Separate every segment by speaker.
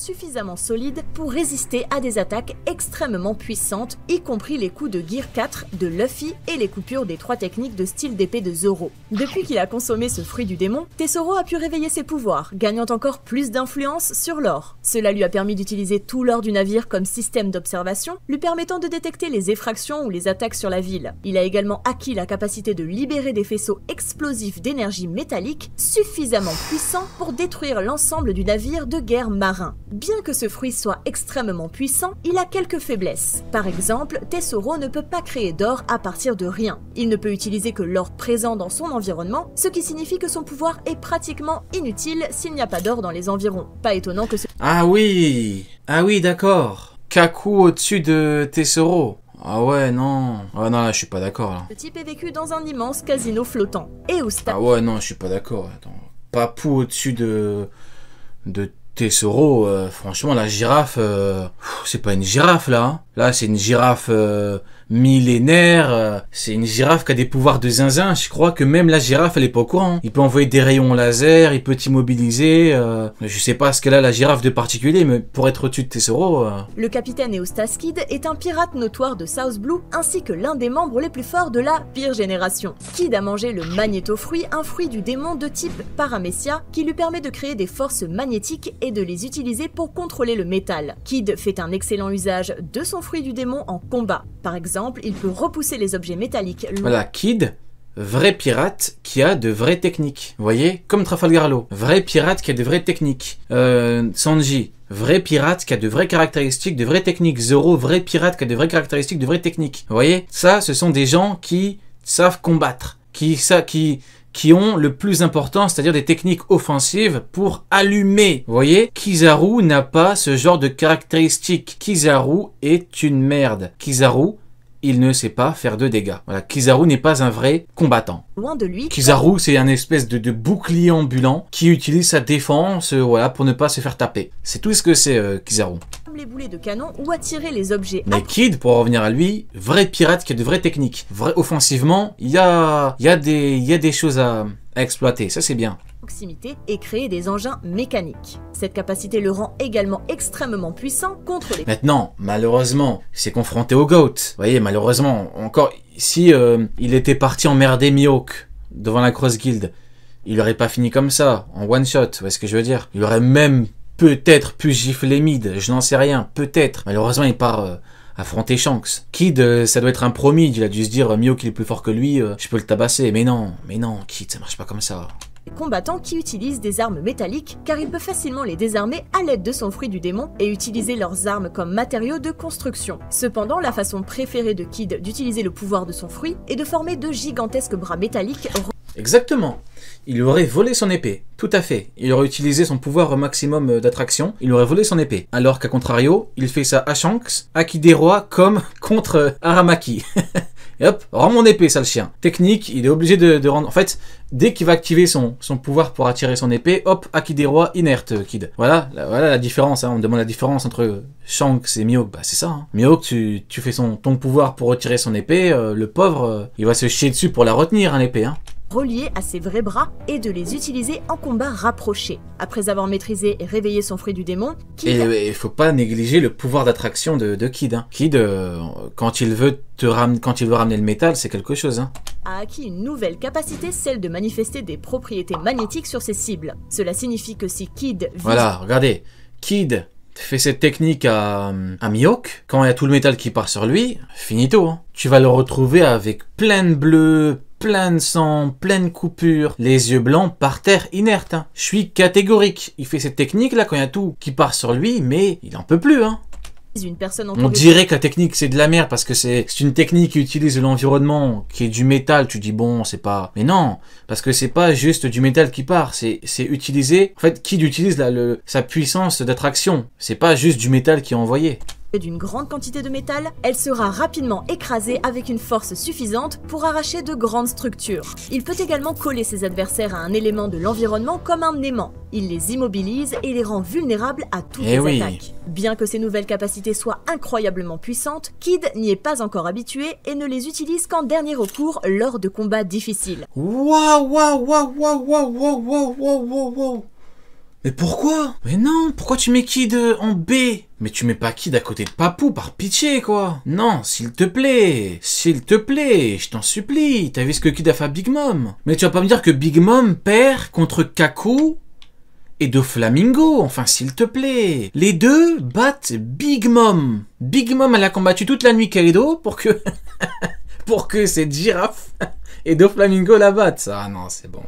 Speaker 1: suffisamment solide pour résister à des attaques extrêmement puissantes, y compris les coups de Gear 4 de Luffy et les coupures des 3 techniques de style d'épée de Zoro. Depuis qu'il a consommé ce fruit du démon, Tesoro a pu réveiller ses pouvoirs, gagnant encore plus d'influence sur l'or. Cela lui a permis d'utiliser tout l'or du navire comme système d'observation, lui permettant de détecter les effractions ou les attaques sur la ville. Il a également acquis la capacité de libérer des faisceaux explosifs d'énergie métallique suffisamment puissants pour détruire l'ensemble du navire de guerre marin. Bien que ce fruit soit extrêmement puissant, il a quelques faiblesses. Par exemple, Tesoro ne peut pas créer d'or à partir de rien. Il ne peut utiliser que l'or présent dans son environnement, ce qui signifie que son pouvoir est pratiquement inutile s'il n'y a pas d'or dans les environs. Pas étonnant que ce...
Speaker 2: Ah oui, d'accord. Kaku au-dessus de Tesoro. Ah ouais, non. Ah non, là, je suis pas d'accord, là.
Speaker 1: Ce type est vécu dans un immense casino flottant. Et où
Speaker 2: Ah ouais, non, je suis pas d'accord. Attends. Papou au-dessus de Tesoro, franchement, la girafe, c'est pas une girafe, là. Hein. Là, c'est une girafe millénaire. C'est une girafe qui a des pouvoirs de zinzin. Je crois que même la girafe, elle est pas au courant. Il peut envoyer des rayons laser, il peut t'immobiliser. Je sais pas ce qu'elle a, la girafe de particulier, mais pour être au-dessus de Tesoro...
Speaker 1: Le capitaine Eustace Kid est un pirate notoire de South Blue, ainsi que l'un des membres les plus forts de la pire génération. Kid a mangé le magnétofruit, un fruit du démon de type Paramecia, qui lui permet de créer des forces magnétiques et de les utiliser pour contrôler le métal. Kid fait un excellent usage de son fruit du démon en combat. Par exemple, il peut repousser les objets métalliques.
Speaker 2: Voilà, Kid, vrai pirate qui a de vraies techniques. Vous voyez, comme Trafalgar Law, vrai pirate qui a de vraies techniques. Sanji, vrai pirate qui a de vraies caractéristiques, de vraies techniques. Zoro, vrai pirate qui a de vraies caractéristiques, de vraies techniques. Vous voyez, ça, ce sont des gens qui savent combattre, qui ont le plus important, c'est-à-dire des techniques offensives pour allumer. Vous voyez, Kizaru n'a pas ce genre de caractéristiques. Kizaru est une merde. Kizaru, il ne sait pas faire de dégâts. Voilà, Kizaru n'est pas un vrai combattant.
Speaker 1: Loin de lui.
Speaker 2: Kizaru, c'est un espèce de bouclier ambulant qui utilise sa défense voilà, pour ne pas se faire taper. C'est tout ce que c'est Kizaru.
Speaker 1: Les boulets de canon ou attirer les objets.
Speaker 2: Mais Kid, pour revenir à lui, vrai pirate qui a de vraies techniques. Offensivement, il y a des choses à exploiter, ça c'est bien.
Speaker 1: Proximité et créer des engins mécaniques. Cette capacité le rend également extrêmement puissant contre les...
Speaker 2: Maintenant, malheureusement, c'est confronté au GOAT. Vous voyez, malheureusement, encore, si il était parti emmerder Mihawk devant la Cross Guild, il aurait pas fini comme ça, en one shot, vous voyez ce que je veux dire? Il aurait même peut-être pu gifler Mid, je n'en sais rien, peut-être. Malheureusement, il part affronter Shanks. Kid, ça doit être un pro mid, il a dû se dire, Mihawk il est plus fort que lui, je peux le tabasser. Mais non, Kid, ça marche pas comme ça.
Speaker 1: Combattants qui utilisent des armes métalliques car il peut facilement les désarmer à l'aide de son fruit du démon et utiliser leurs armes comme matériaux de construction. Cependant, la façon préférée de Kid d'utiliser le pouvoir de son fruit est de former de gigantesques bras métalliques.
Speaker 2: Exactement. Il aurait volé son épée, tout à fait. Il aurait utilisé son pouvoir au maximum d'attraction, il aurait volé son épée. Alors qu'à contrario, il fait ça à Shanks, à Kideroa comme contre Aramaki. Et hop, rends mon épée, sale chien. Technique, il est obligé de rendre... En fait, dès qu'il va activer son pouvoir pour attirer son épée, hop, Akideroa inerte, Kid. Voilà la différence, hein. On me demande la différence entre Shanks et Mihawk. Bah c'est ça, hein. Mihawk, tu fais ton pouvoir pour retirer son épée, le pauvre, il va se chier dessus pour la retenir, hein, l'épée, hein.
Speaker 1: Reliés à ses vrais bras et de les utiliser en combat rapproché. Après avoir maîtrisé et réveillé son fruit du démon, Kid...
Speaker 2: Et il faut pas négliger le pouvoir d'attraction de Kid. Hein. Kid, quand il veut ramener le métal, c'est quelque chose. Hein.
Speaker 1: A acquis une nouvelle capacité, celle de manifester des propriétés magnétiques sur ses cibles. Cela signifie que si Kid...
Speaker 2: Voilà, regardez, Kid fait cette technique à Mihawk, quand il y a tout le métal qui part sur lui, finito. Hein. Tu vas le retrouver avec plein de bleu, plein de sang, plein de coupures, les yeux blancs par terre inerte. Hein. Je suis catégorique. Il fait cette technique là quand il y a tout qui part sur lui, mais il en peut plus. Hein.
Speaker 1: Une personne
Speaker 2: on dirait que la technique c'est de la merde parce que c'est une technique qui utilise l'environnement, qui est du métal. Tu dis bon, c'est pas... Mais non, parce que c'est pas juste du métal qui part, c'est utiliser... En fait, Kid utilise sa puissance d'attraction. C'est pas juste du métal qui est envoyé.
Speaker 1: D'une grande quantité de métal, elle sera rapidement écrasée avec une force suffisante pour arracher de grandes structures. Il peut également coller ses adversaires à un élément de l'environnement comme un aimant. Il les immobilise et les rend vulnérables à toutes les attaques. Bien que ces nouvelles capacités soient incroyablement puissantes, Kid n'y est pas encore habitué et ne les utilise qu'en dernier recours lors de combats difficiles.
Speaker 2: Waouh. Mais pourquoi? Mais non, pourquoi tu mets Kid en B? Mais tu mets pas Kid à côté de Papou, par pitié, quoi. Non, s'il te plaît, je t'en supplie. T'as vu ce que Kid a fait à Big Mom? Mais tu vas pas me dire que Big Mom perd contre Kaku et Doflamingo, enfin s'il te plaît. Les deux battent Big Mom. Big Mom, elle a combattu toute la nuit Kaido pour que pour que cette girafe et Doflamingo la battent. Ah non, c'est bon.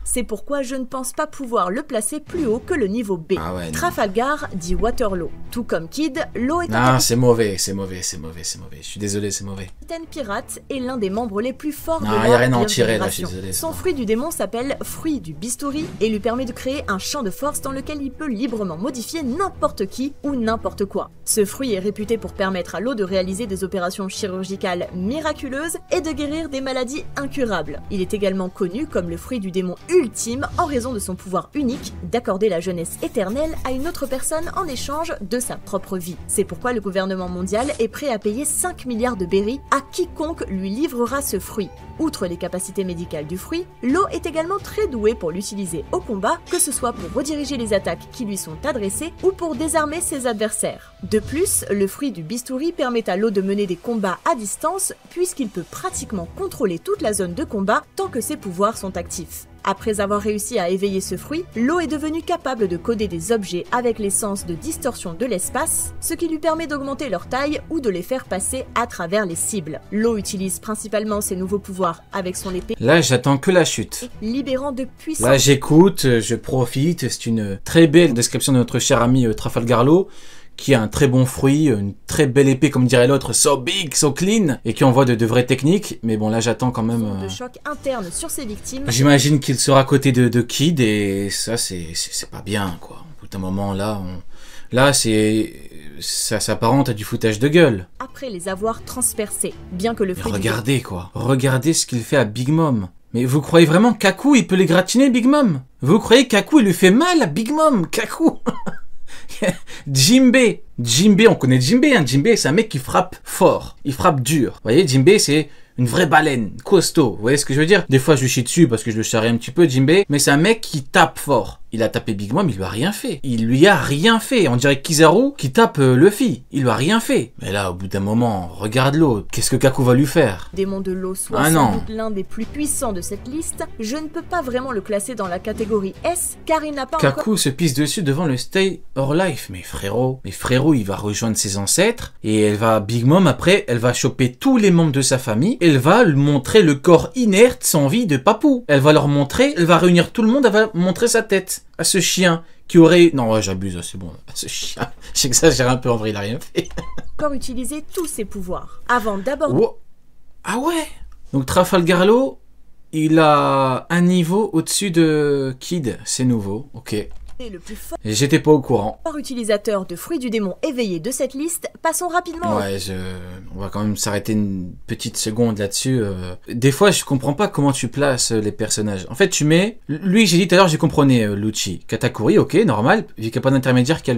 Speaker 1: C'est pourquoi je ne pense pas pouvoir le placer plus haut que le niveau B.
Speaker 2: Ah ouais,
Speaker 1: Trafalgar dit Waterloo. Tout comme Kid, Law est un
Speaker 2: Ah, c'est mauvais. Je suis désolé, c'est mauvais.
Speaker 1: capitaine pirate et l'un des membres les plus forts de
Speaker 2: Ah,
Speaker 1: la
Speaker 2: y a rien à en tirer, là, je suis
Speaker 1: Fédération.
Speaker 2: désolé.
Speaker 1: Son fruit du démon s'appelle fruit du bistouri et lui permet de créer un champ de force dans lequel il peut librement modifier n'importe qui ou n'importe quoi. Ce fruit est réputé pour permettre à Law de réaliser des opérations chirurgicales miraculeuses et de guérir des maladies incurables. Il est également connu comme le fruit du démon ultime en raison de son pouvoir unique d'accorder la jeunesse éternelle à une autre personne en échange de sa propre vie. C'est pourquoi le gouvernement mondial est prêt à payer 5 milliards de berries à quiconque lui livrera ce fruit. Outre les capacités médicales du fruit, Law est également très doué pour l'utiliser au combat, que ce soit pour rediriger les attaques qui lui sont adressées ou pour désarmer ses adversaires. De plus, le fruit du bistouri permet à Law de mener des combats à distance puisqu'il peut pratiquement contrôler toute la zone de combat tant que ses pouvoirs sont actifs. Après avoir réussi à éveiller ce fruit, Law est devenu capable de coder des objets avec l'essence de distorsion de l'espace, ce qui lui permet d'augmenter leur taille ou de les faire passer à travers les cibles. Law utilise principalement ses nouveaux pouvoirs avec son épée,
Speaker 2: Là, j'attends que la chute.
Speaker 1: libérant de puissants
Speaker 2: Là, j'écoute, je profite. C'est une très belle description de notre cher ami Trafalgar Law, qui a un très bon fruit, une très belle épée, comme dirait l'autre, so big, so clean, et qui envoie de vraies techniques. Mais bon, là, j'attends quand même.
Speaker 1: de choc interne sur ses victimes.
Speaker 2: J'imagine qu'il sera à côté de Kid, et ça, c'est pas bien, quoi. Au bout d'un moment, là, ça s'apparente à du foutage de gueule.
Speaker 1: Après les avoir transpercés, bien que le
Speaker 2: Mais
Speaker 1: fruit
Speaker 2: regardez, quoi. Regardez ce qu'il fait à Big Mom. Mais vous croyez vraiment que Kaku, il peut les gratiner, Big Mom? Vous croyez que Kaku, il lui fait mal à Big Mom? Kaku Jinbei, on connaît Jinbei, hein. Jinbei, c'est un mec qui frappe fort, il frappe dur. Vous voyez, Jinbei, c'est une vraie baleine, costaud. Vous voyez ce que je veux dire? Des fois, je lui chie dessus parce que je le charrie un petit peu, Jinbei, mais c'est un mec qui tape fort. Il a tapé Big Mom, il lui a rien fait. Il lui a rien fait. On dirait Kizaru qui tape Luffy. Il lui a rien fait. Mais là, au bout d'un moment, regarde l'autre. Qu'est-ce que Kaku va lui faire?
Speaker 1: démon de l'eau soit
Speaker 2: Ah
Speaker 1: sans
Speaker 2: non.
Speaker 1: doute l'un des plus puissants de cette liste, je ne peux pas vraiment le classer dans la catégorie S car il n'a pas encore
Speaker 2: Kaku se pisse dessus devant le Stay or Life. Mais frérot, il va rejoindre ses ancêtres et Big Mom après, elle va choper tous les membres de sa famille. Elle va lui montrer le corps inerte sans vie de Papou. Elle va leur montrer, elle va réunir tout le monde, elle va montrer sa tête à ce chien qui aurait... Non, ouais, j'abuse, c'est bon. À ce chien, j'exagère un peu, en vrai, il a rien fait.
Speaker 1: utiliser tous ses pouvoirs. Avant d'aborder
Speaker 2: Oh. Ah ouais. Donc Trafalgar Law, il a un niveau au-dessus de Kid. C'est nouveau, ok.
Speaker 1: le plus fort
Speaker 2: J'étais pas au courant.
Speaker 1: utilisateur de fruits du démon éveillé de cette liste, passons rapidement au
Speaker 2: Ouais, on va quand même s'arrêter une petite seconde là-dessus. Des fois, je comprends pas comment tu places les personnages. En fait, tu mets... Lui, j'ai dit tout à l'heure, j'ai compris Lucci. Katakuri, ok, normal, vu qu'il n'y a pas d'intermédiaire qui a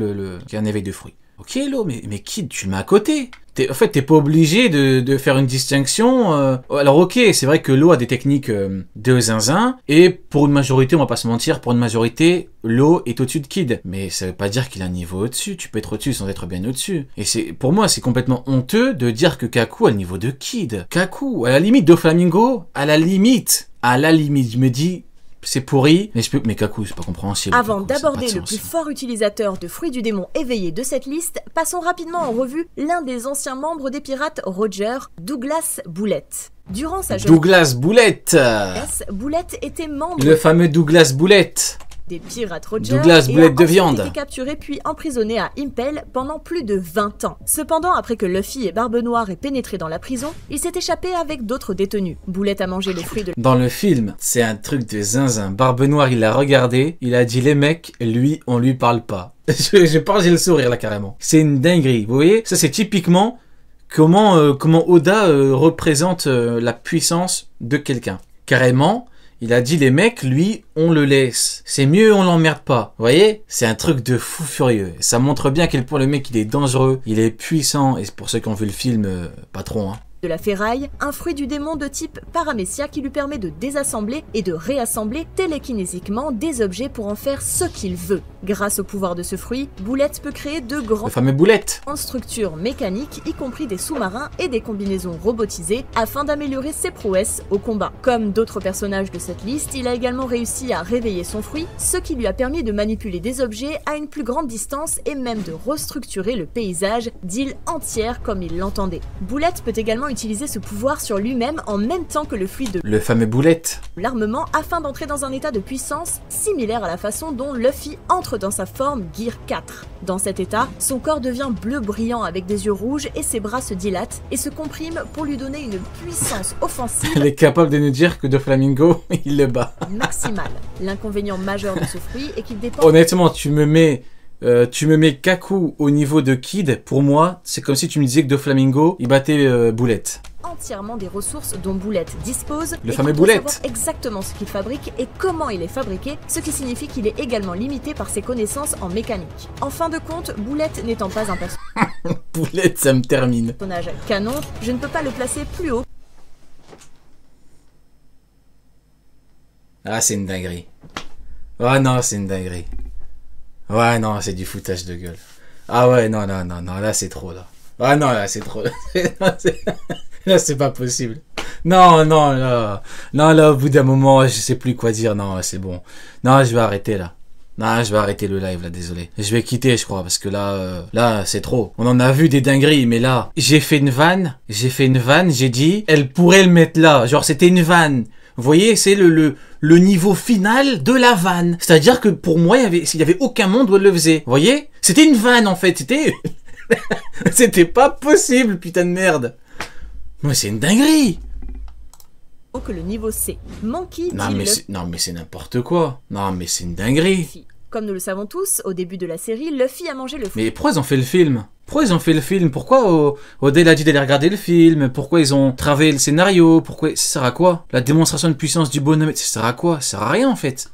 Speaker 2: un éveil de fruits. Ok, Lo, mais Kid, tu le mets à côté. En fait, t'es pas obligé de faire une distinction. Alors ok, c'est vrai que Lo a des techniques de zinzin, et pour une majorité, on va pas se mentir, pour une majorité, Lo est au-dessus de Kid. Mais ça veut pas dire qu'il a un niveau au-dessus, tu peux être au-dessus sans être bien au-dessus. Et pour moi, c'est complètement honteux de dire que Kaku a le niveau de Kid. Kaku, à la limite, Doflamingo, à la limite, je me dis... C'est pourri, mais Kaku, c'est pas compréhensible.
Speaker 1: Avant
Speaker 2: Kaku, ça a
Speaker 1: d'aborder
Speaker 2: pas de
Speaker 1: le
Speaker 2: sens.
Speaker 1: plus fort utilisateur de fruits du démon éveillé de cette liste, passons rapidement en revue l'un des anciens membres des pirates Roger, Douglas Boulette. Durant sa jeunesse,
Speaker 2: Douglas Boulette.
Speaker 1: Boulette était membre
Speaker 2: Le fameux Douglas Boulette.
Speaker 1: des pirates Roger
Speaker 2: Douglas
Speaker 1: et
Speaker 2: Boulette
Speaker 1: a
Speaker 2: de
Speaker 1: ensuite
Speaker 2: viande.
Speaker 1: été capturé puis emprisonné à Impel pendant plus de 20 ans. Cependant, après que Luffy et Barbe Noire aient pénétré dans la prison, il s'est échappé avec d'autres détenus. Boulette a mangé le fruit de
Speaker 2: Dans le film, c'est un truc de zinzin. Barbe Noire, il l'a regardé, il a dit les mecs, lui, on lui parle pas. je pense j'ai le sourire là carrément. C'est une dinguerie, vous voyez? Ça c'est typiquement comment Oda représente la puissance de quelqu'un. Carrément, il a dit les mecs, lui, on le laisse. C'est mieux, on l'emmerde pas. Vous voyez? C'est un truc de fou furieux. Ça montre bien à quel point le mec, il est dangereux, il est puissant. Et pour ceux qui ont vu le film, patron, hein.
Speaker 1: de la ferraille, un fruit du démon de type paramécia qui lui permet de désassembler et de réassembler télékinésiquement des objets pour en faire ce qu'il veut. Grâce au pouvoir de ce fruit, Boulette peut créer de grandes
Speaker 2: Boulette
Speaker 1: structures mécaniques, y compris des sous-marins et des combinaisons robotisées, afin d'améliorer ses prouesses au combat. Comme d'autres personnages de cette liste, il a également réussi à réveiller son fruit, ce qui lui a permis de manipuler des objets à une plus grande distance et même de restructurer le paysage d'îles entières comme il l'entendait. Boulette peut également utiliser ce pouvoir sur lui-même en même temps que le fluide de
Speaker 2: le fameux Boulette.
Speaker 1: L'armement afin d'entrer dans un état de puissance similaire à la façon dont Luffy entre dans sa forme Gear 4. Dans cet état, son corps devient bleu brillant avec des yeux rouges et ses bras se dilatent et se compriment pour lui donner une puissance offensive.
Speaker 2: Elle est capable de nous dire que Doflamingo, il le bat.
Speaker 1: Maximale. L'inconvénient majeur de ce fruit est qu'il dépend...
Speaker 2: Honnêtement, tu me mets Kaku au niveau de Kid, pour moi, c'est comme si tu me disais que Doflamingo, il battait Boulette.
Speaker 1: Entièrement des ressources dont Boulette dispose,
Speaker 2: Le
Speaker 1: et
Speaker 2: fameux
Speaker 1: qu'il peut
Speaker 2: Boulette.
Speaker 1: savoir exactement ce qu'il fabrique et comment il est fabriqué, ce qui signifie qu'il est également limité par ses connaissances en mécanique. En fin de compte, Boulette n'étant pas un
Speaker 2: Boulette, ça me termine.
Speaker 1: personnage canon, je ne peux pas le placer plus haut.
Speaker 2: Ah, c'est une dinguerie. Ah non, c'est une dinguerie. Ouais, non, c'est du foutage de gueule. Ah ouais, non, là c'est trop, là. Ah non, là c'est trop. Là c'est pas possible. Non, là, au bout d'un moment, je sais plus quoi dire. Non, c'est bon. Non, je vais arrêter, là. Non, je vais arrêter le live, là, désolé. Je vais quitter, je crois, parce que là, c'est trop. On en a vu des dingueries, mais là, j'ai fait une vanne, j'ai dit, elle pourrait le mettre là. Genre, c'était une vanne. Vous voyez, c'est le niveau final de la vanne. C'est-à-dire que pour moi, il y avait aucun monde où elle le faisait. Vous voyez? C'était une vanne, en fait. C'était pas possible, putain de merde. Mais c'est une dinguerie.
Speaker 1: Que le niveau C. Monkey
Speaker 2: Non,
Speaker 1: dit
Speaker 2: mais c'est n'importe quoi. Non, mais c'est une dinguerie.
Speaker 1: Luffy. Comme nous le savons tous, au début de la série, Luffy a mangé le fruit.
Speaker 2: Mais pourquoi ils ont fait le film? Pourquoi Odell a dit d'aller regarder le film? Pourquoi ils ont travaillé le scénario? Pourquoi ça sert à quoi? La démonstration de puissance du bonhomme, ça sert à quoi? Ça sert à rien en fait.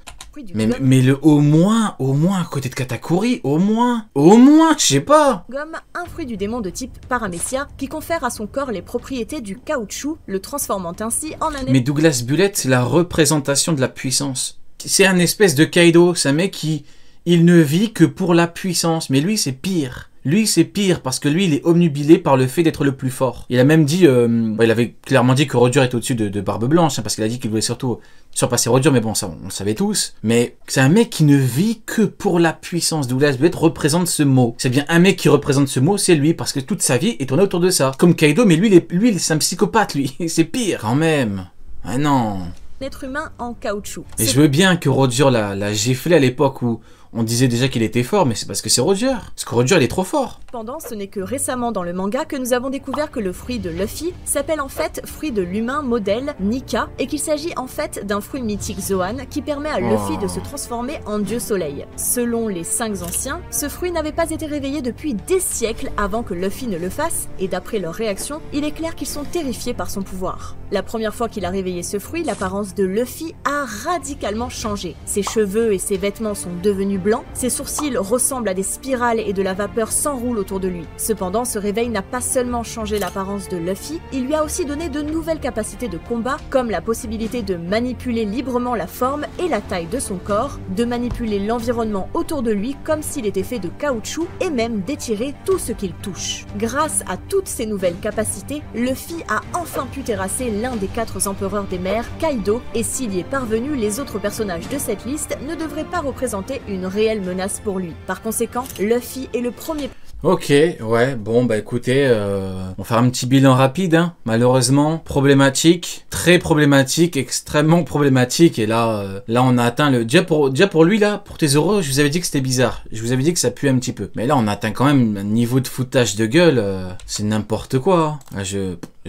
Speaker 2: Mais le au moins à côté de Katakuri, au moins, je sais pas.
Speaker 1: Gomme, un fruit du démon de type paramécia qui confère à son corps les propriétés du caoutchouc, le transformant ainsi en un...
Speaker 2: Mais Douglas Bullet, c'est la représentation de la puissance. C'est un espèce de Kaido, c'est un mec qui, il ne vit que pour la puissance. Mais lui, c'est pire. Lui, c'est pire parce que lui, il est omnubilé par le fait d'être le plus fort. Il a même dit, il avait clairement dit que Roger était au-dessus de Barbe Blanche, hein, parce qu'il a dit qu'il voulait surtout surpasser Roger, mais bon, ça, on le savait tous. Mais c'est un mec qui ne vit que pour la puissance. Douglas Bullet représente ce mot. C'est bien un mec qui représente ce mot, c'est lui, parce que toute sa vie est tournée autour de ça. Comme Kaido, mais lui, c'est un psychopathe, lui. C'est pire, quand même. Ah non.
Speaker 1: Être humain en caoutchouc.
Speaker 2: Et je veux bien que Roger l'a giflé à l'époque où on disait déjà qu'il était fort, mais c'est parce que c'est Roger. Parce que Roger, il est trop fort.
Speaker 1: Cependant, ce n'est que récemment dans le manga que nous avons découvert que le fruit de Luffy s'appelle en fait fruit de l'humain modèle Nika et qu'il s'agit en fait d'un fruit mythique Zoan qui permet à Luffy de se transformer en dieu soleil. Selon les 5 anciens, ce fruit n'avait pas été réveillé depuis des siècles avant que Luffy ne le fasse et d'après leur réaction, il est clair qu'ils sont terrifiés par son pouvoir. La première fois qu'il a réveillé ce fruit, l'apparence de Luffy a radicalement changé. Ses cheveux et ses vêtements sont devenus blancs, ses sourcils ressemblent à des spirales et de la vapeur s'enroule autour de lui. Cependant, ce réveil n'a pas seulement changé l'apparence de Luffy, il lui a aussi donné de nouvelles capacités de combat, comme la possibilité de manipuler librement la forme et la taille de son corps, de manipuler l'environnement autour de lui comme s'il était fait de caoutchouc et même d'étirer tout ce qu'il touche. Grâce à toutes ces nouvelles capacités, Luffy a enfin pu terrasser l'un des 4 empereurs des mers, Kaido, et s'il y est parvenu, les autres personnages de cette liste ne devraient pas représenter une réelle menace pour lui. Par conséquent, Luffy est le premier...
Speaker 2: Ok, ouais, bon bah écoutez, on va faire un petit bilan rapide, hein. Malheureusement, problématique, très problématique, extrêmement problématique, et là on a atteint le... Déjà pour lui là, pour Tesoro, je vous avais dit que c'était bizarre, je vous avais dit que ça puait un petit peu, mais là on a atteint quand même un niveau de foutage de gueule, c'est n'importe quoi, hein.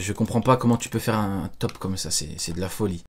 Speaker 2: Je comprends pas comment tu peux faire un top comme ça, c'est de la folie.